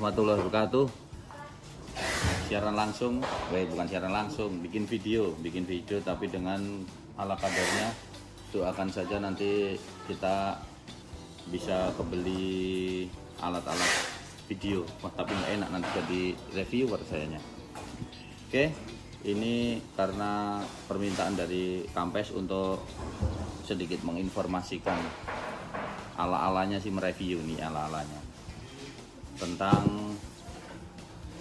warahmatullahi wabarakatuh. Siaran langsung, bukan siaran langsung, bikin video tapi dengan ala kadarnya. Doakan saja nanti kita bisa kebeli alat-alat video. Wah, tapi nggak enak nanti jadi reviewer sayanya. Oke, ini karena permintaan dari Kampes untuk sedikit menginformasikan ala-alanya sih, mereview nih ala-alanya tentang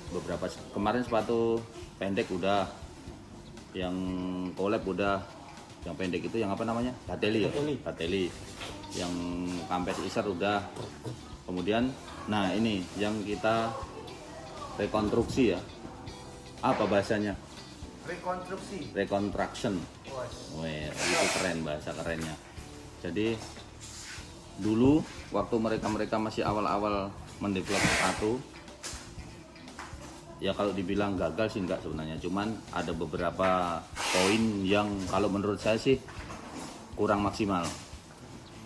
beberapa. Kemarin sepatu pendek udah, yang collab udah, yang pendek itu yang apa namanya, Bateli, yang Kampes Isar udah. Kemudian nah ini yang kita rekonstruksi ya, apa bahasanya, reconstruction. Weh, itu keren, bahasa kerennya. Jadi dulu waktu mereka masih awal-awal mendevelop sepatu, ya kalau dibilang gagal sih enggak sebenarnya, cuman ada beberapa poin yang kalau menurut saya sih kurang maksimal.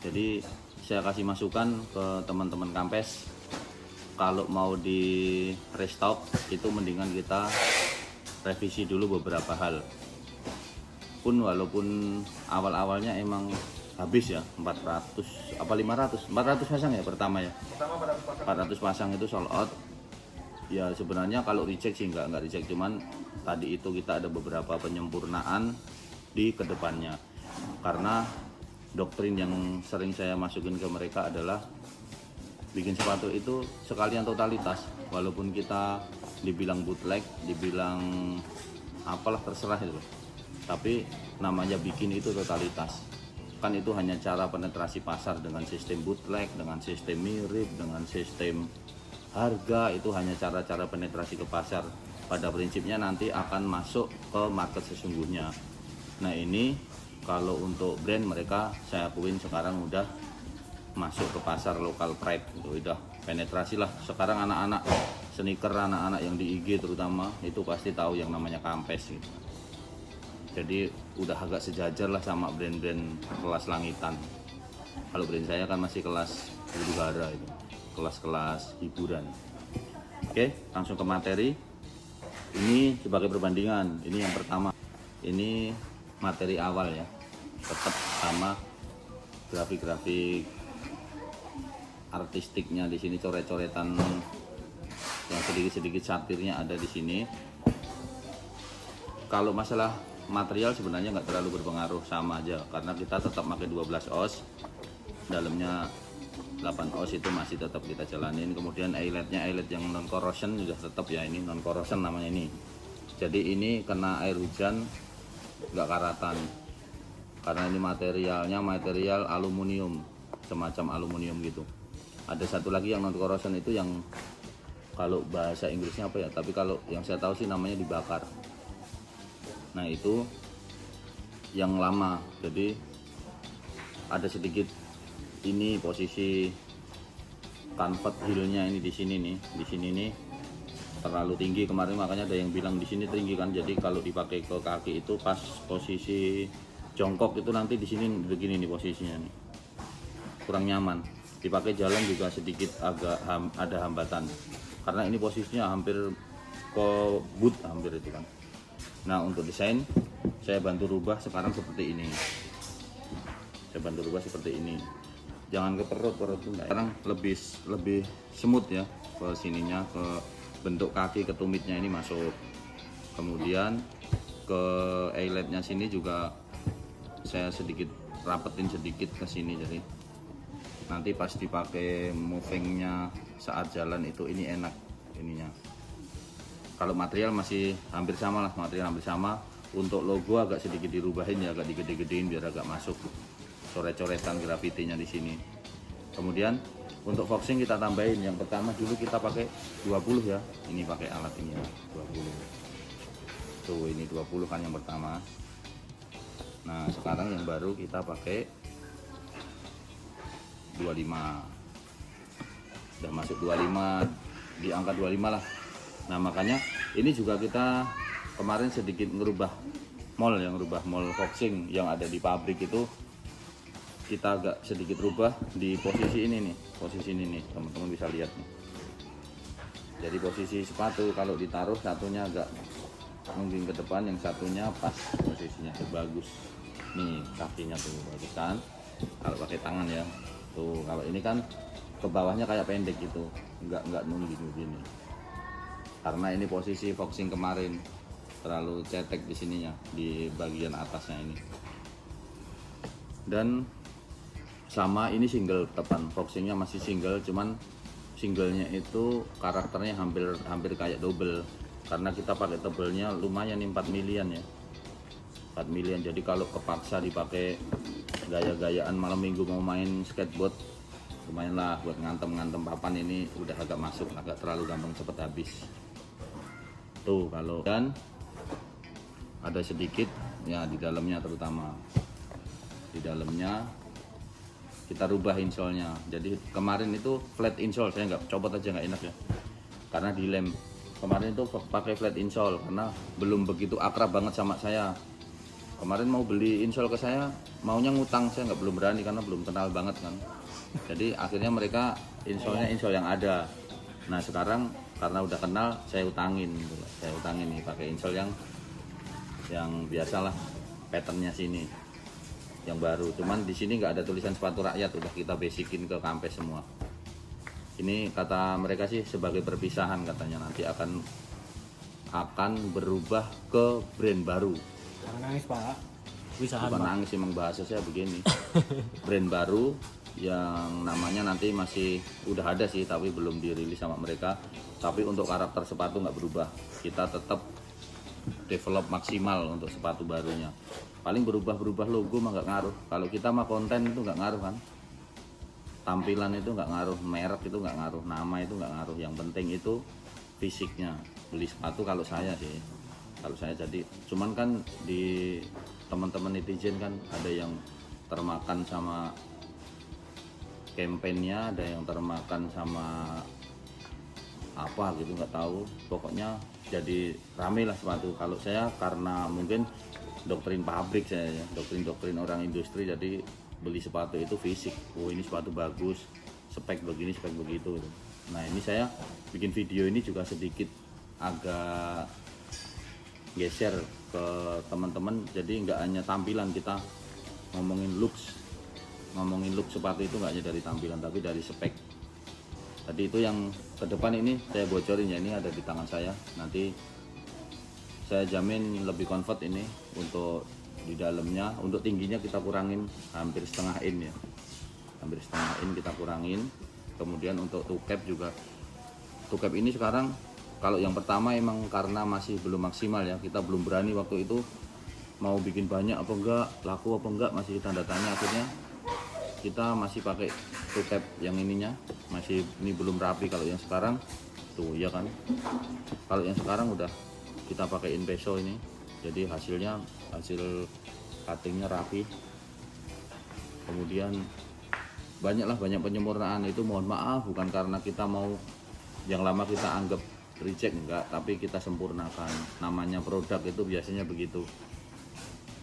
Jadi saya kasih masukan ke teman-teman Kampes, kalau mau di restock itu mendingan kita revisi dulu beberapa hal. Walaupun awal-awalnya emang habis ya, 400 apa 400 pasang ya pertama ya. 400 pasang itu sold out. Ya sebenarnya kalau reject sih enggak reject, cuman tadi itu kita ada beberapa penyempurnaan di kedepannya. Karena doktrin yang sering saya masukin ke mereka adalah bikin sepatu itu sekalian totalitas. Walaupun kita dibilang bootleg, dibilang apalah terserah itu, tapi namanya bikin itu totalitas. Kan itu hanya cara penetrasi pasar dengan sistem bootleg, dengan sistem mirip, dengan sistem harga. Itu hanya cara-cara penetrasi ke pasar. Pada prinsipnya nanti akan masuk ke market sesungguhnya. Nah ini kalau untuk brand mereka, saya akuin sekarang udah masuk ke pasar lokal pride, itu udah penetrasi lah. Sekarang anak-anak sneaker, anak-anak yang di IG terutama, itu pasti tahu yang namanya Kampes gitu. Jadi udah agak sejajar lah sama brand-brand kelas langitan. Kalau brand saya kan masih kelas huru-hara, itu kelas-kelas hiburan. Oke, langsung ke materi. Ini sebagai perbandingan, ini yang pertama, ini materi awal ya, tetap sama grafik-grafik artistiknya di sini, coret-coretan yang sedikit-sedikit satirnya ada di sini. Kalau masalah material sebenarnya nggak terlalu berpengaruh, sama aja, karena kita tetap pakai 12 oz, dalamnya 8 oz itu masih tetap kita jalanin. Kemudian eyelet yang non corrosion juga tetap ya, ini non corrosion namanya ini. Jadi ini kena air hujan nggak karatan, karena ini material aluminium, semacam aluminium gitu. Ada satu lagi yang non corrosion itu yang kalau bahasa Inggrisnya apa ya, tapi kalau yang saya tahu sih namanya dibakar. Nah itu yang lama, jadi ada sedikit ini posisi comfort heel-nya ini di sini nih terlalu tinggi kemarin, makanya ada yang bilang di sini tinggi kan. Jadi kalau dipakai ke kaki itu pas posisi jongkok itu nanti di sini begini nih posisinya nih, kurang nyaman. Dipakai jalan juga sedikit agak ada hambatan, karena ini posisinya hampir ke boot hampir itu kan. Nah untuk desain saya bantu rubah sekarang seperti ini. Jangan ke perut enggak. Sekarang lebih smooth ya ke sininya, ke bentuk kaki, ke tumitnya ini masuk. Kemudian ke eyeletnya sini juga saya sedikit rapetin sedikit ke sini, jadi nanti pas dipakai movingnya saat jalan itu ini enak ininya. Kalau material masih hampir sama lah, Untuk logo agak sedikit dirubahin ya, agak digede-gedein biar agak masuk coret-coretan grafitinya di sini. Kemudian untuk foxing kita tambahin. Yang pertama dulu kita pakai 20 ya. Ini pakai alat ini ya, 20. Tuh ini 20 kan yang pertama. Nah sekarang yang baru kita pakai 25. Udah masuk 25, di angka 25 lah. Nah makanya ini juga kita kemarin sedikit ngerubah mold foxing yang ada di pabrik itu, kita agak sedikit rubah di posisi ini nih, teman-teman bisa lihat nih. Jadi posisi sepatu kalau ditaruh satunya agak mungkin ke depan, yang satunya pas posisinya bagus. Nih kakinya tuh bagus kan, kalau pakai tangan ya tuh. Kalau ini kan ke bawahnya kayak pendek gitu, nggak nungging gini, karena ini posisi foxing kemarin terlalu cetek di sininya, di bagian atasnya ini. Dan sama ini single depan, foxingnya masih single, cuman singlenya itu karakternya hampir kayak double, karena kita pakai tebelnya lumayan nih 4 milian ya, 4 milian. Jadi kalau kepaksa dipakai gaya-gayaan malam minggu mau main skateboard, lumayan lah buat ngantem papan, ini udah agak masuk, agak terlalu gampang cepet habis tuh. Kalau dan ada sedikit ya di dalamnya, terutama di dalamnya kita rubah insolnya. Jadi kemarin itu flat insole, saya nggak copot aja nggak enak ya, karena dilem. Kemarin itu pakai flat insole karena belum begitu akrab banget sama saya. Kemarin mau beli insole ke saya, maunya ngutang, saya nggak, belum berani karena belum kenal banget kan. Jadi akhirnya mereka insolnya insole yang ada. Nah sekarang karena udah kenal, saya utangin nih pakai insole yang biasalah, patternnya sini yang baru. Cuman di sini nggak ada tulisan sepatu rakyat, udah kita basicin ke kampes semua. Ini kata mereka sih sebagai perpisahan, katanya nanti akan berubah ke brand baru. Jangan nangis Pak, perpisahan. Bukan nangis, emang bahasa saya begini. Brand baru yang namanya nanti masih udah ada sih, tapi belum dirilis sama mereka. Tapi untuk karakter sepatu nggak berubah, kita tetap develop maksimal untuk sepatu barunya. Paling berubah logo mah nggak ngaruh. Kalau kita mah konten itu nggak ngaruh kan, tampilan itu nggak ngaruh, merek itu nggak ngaruh, nama itu nggak ngaruh. Yang penting itu fisiknya. Beli sepatu kalau saya jadi, cuman kan di teman-teman netizen kan ada yang termakan sama kampanyenya, ada yang termakan sama apa gitu, nggak tahu. Pokoknya jadi rame lah sepatu. Kalau saya karena mungkin doktrin pabrik saya ya, doktrin orang industri, jadi beli sepatu itu fisik. Oh ini sepatu bagus, spek begini, spek begitu. Nah ini saya bikin video ini juga sedikit agak geser ke teman-teman, jadi nggak hanya tampilan, kita ngomongin look sepatu itu nggak hanya dari tampilan tapi dari spek. Tadi itu yang ke depan ini saya bocorin ya, ini ada di tangan saya. Nanti saya jamin lebih comfort ini. Untuk di dalamnya, untuk tingginya kita kurangin hampir setengah in ya, hampir setengah in kita kurangin. Kemudian untuk toe cap juga, toe cap ini sekarang kalau yang pertama emang karena masih belum maksimal ya, kita belum berani waktu itu mau bikin banyak apa enggak, laku apa enggak, masih tanda tanya. Akhirnya kita masih pakai toe cap yang ininya, masih ini belum rapi. Kalau yang sekarang tuh ya kan, kalau yang sekarang udah kita pakaiin peso ini, jadi hasil cuttingnya rapi. Kemudian banyak penyempurnaan. Itu mohon maaf, bukan karena kita mau yang lama kita anggap reject, enggak, tapi kita sempurnakan. Namanya produk itu biasanya begitu.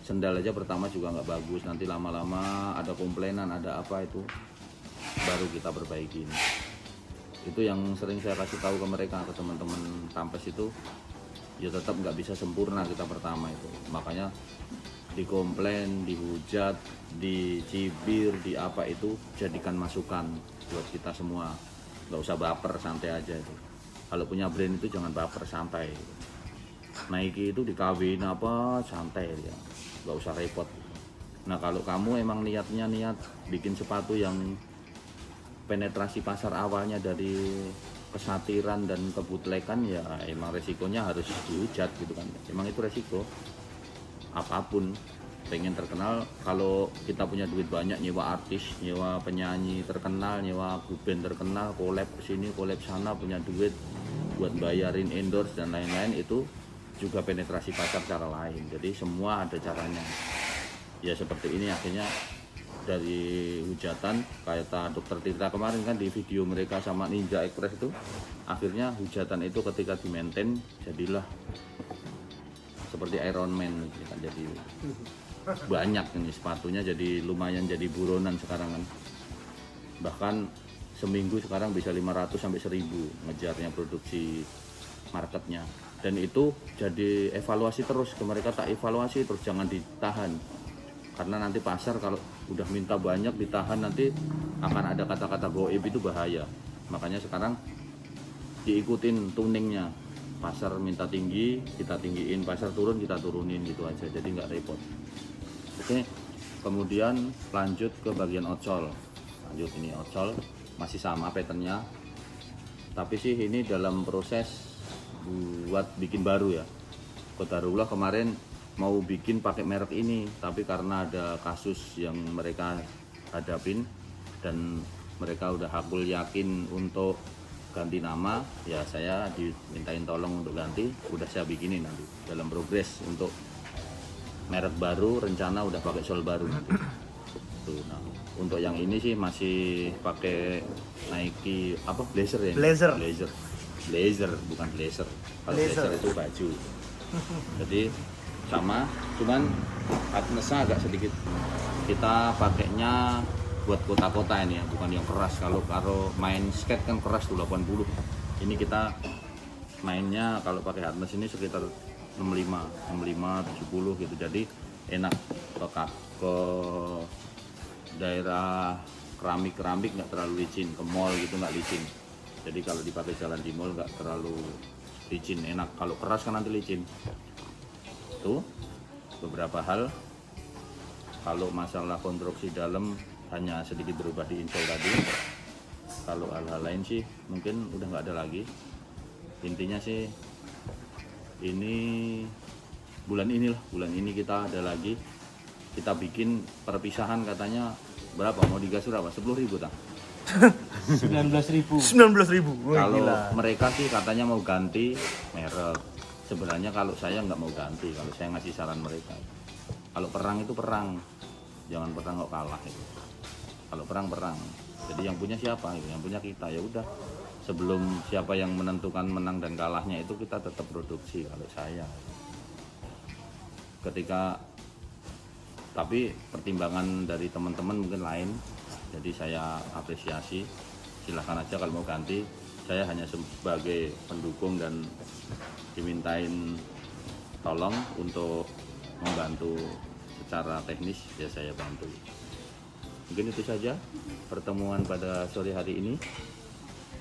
Sendal aja pertama juga nggak bagus, nanti lama-lama ada komplainan, ada apa, itu baru kita perbaikin. Itu yang sering saya kasih tahu ke mereka, ke teman-teman kampes itu, ya tetap nggak bisa sempurna kita pertama itu. Makanya dikomplain, dihujat, dicibir, di apa itu jadikan masukan buat kita semua. Nggak usah baper, santai aja itu. Kalau punya brand itu jangan baper, santai. Nike itu dikawin apa, santai ya, nggak usah repot. Nah kalau kamu emang niatnya bikin sepatu yang penetrasi pasar awalnya dari kesatiran dan kebutlekan, ya emang resikonya harus dihujat gitu kan. Emang itu resiko apapun. Pengen terkenal, kalau kita punya duit banyak, nyewa artis, nyewa penyanyi terkenal, nyewa band terkenal, collab sini collab sana, punya duit buat bayarin endorse dan lain-lain, itu juga penetrasi pasar cara lain. Jadi semua ada caranya ya. Seperti ini akhirnya dari hujatan kayak Dokter Tirta kemarin kan di video mereka sama Ninja Express itu, akhirnya hujatan itu ketika di maintain jadilah seperti Iron Man gitu kan. Jadi banyak ini sepatunya, jadi lumayan jadi buronan sekarang kan. Bahkan seminggu sekarang bisa 500 sampai 1000 ngejarnya produksi marketnya. Dan itu jadi evaluasi terus, ke mereka tak evaluasi terus, jangan ditahan. Karena nanti pasar kalau udah minta banyak ditahan nanti akan ada kata-kata goib, itu bahaya. Makanya sekarang diikutin tuningnya. Pasar minta tinggi, kita tinggiin, pasar turun, kita turunin gitu aja. Jadi nggak repot. Oke, kemudian lanjut ke bagian outsole. Lanjut ini outsole, masih sama patternnya. Tapi sih ini dalam proses buat bikin baru ya. Qadarullah kemarin mau bikin pakai merek ini, tapi karena ada kasus yang mereka hadapin dan mereka udah hakul yakin untuk ganti nama, ya saya dimintain tolong untuk ganti, udah saya bikinin nanti dalam progres untuk merek baru, rencana udah pakai sol baru nanti. Tuh, nah, untuk yang ini sih masih pakai Nike apa blazer ya? Blazer bukan blazer. Kalau blazer itu baju. Jadi sama, cuman hardness-nya agak sedikit. Kita pakainya buat kota-kota ini ya, bukan yang keras. Kalau main skate kan keras tuh 80. Ini kita mainnya kalau pakai hardness ini sekitar 65, 70 gitu. Jadi enak ke daerah keramik nggak terlalu licin, ke mall gitu nggak licin. Jadi kalau dipakai jalan di mall nggak terlalu licin, enak. Kalau keras kan nanti licin. Tuh beberapa hal. Kalau masalah konstruksi dalam hanya sedikit berubah di insole tadi. Kalau hal-hal lain sih mungkin udah nggak ada lagi. Intinya sih ini bulan ini kita ada lagi. Kita bikin perpisahan, katanya berapa, mau digas berapa? 10.000 tak? 19.000. Kalau mereka sih katanya mau ganti merek. Sebenarnya kalau saya nggak mau ganti, kalau saya ngasih saran mereka. Kalau perang itu perang, jangan perang kok kalah itu. Kalau perang. Jadi yang punya siapa? Yang punya kita. Ya udah. Sebelum siapa yang menentukan menang dan kalahnya itu kita tetap produksi kalau saya. Tapi pertimbangan dari teman-teman mungkin lain. Jadi saya apresiasi. Silahkan aja kalau mau ganti. Saya hanya sebagai pendukung dan dimintain tolong untuk membantu secara teknis, ya saya bantu. Mungkin itu saja pertemuan pada sore hari ini.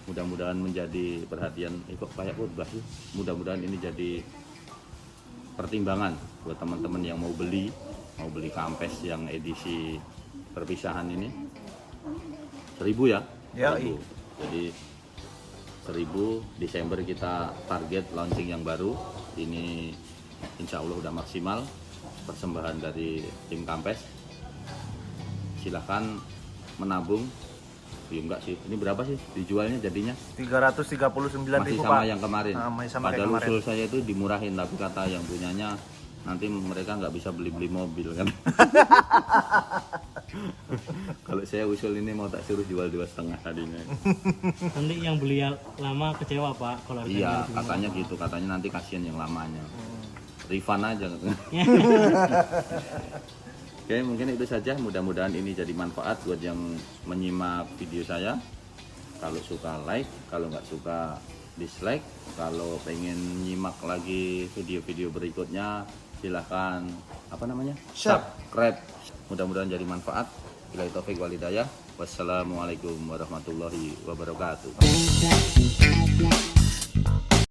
Mudah-mudahan menjadi perhatian, kok kayak khotbah sih. Mudah-mudahan ini jadi pertimbangan buat teman-teman yang mau beli kampes yang edisi perpisahan ini. 1.000 ya? 1.000. Jadi 1.000 Desember kita target launching yang baru. Ini insya Allah udah maksimal. Persembahan dari tim kampes. Silahkan menabung. Ya enggak sih, ini berapa sih dijualnya jadinya? 339.000 masih sama Pak. Yang kemarin. Masih sama padahal usul saya itu dimurahin, tapi kata yang punyanya nanti mereka nggak bisa beli mobil kan. Kalau saya usul ini mau tak suruh jual 2,5 tadinya. Nanti yang beli lama kecewa Pak kalau iya katanya gitu, katanya nanti kasihan yang lamanya. Refund aja. Oke, mungkin itu saja. Mudah-mudahan ini jadi manfaat buat yang menyimak video saya. Kalau suka like, kalau nggak suka dislike. Kalau pengen nyimak lagi video-video berikutnya, silahkan subscribe. Mudah-mudahan jadi manfaat. Billahi taufiq wal hidayah. Wassalamualaikum warahmatullahi wabarakatuh.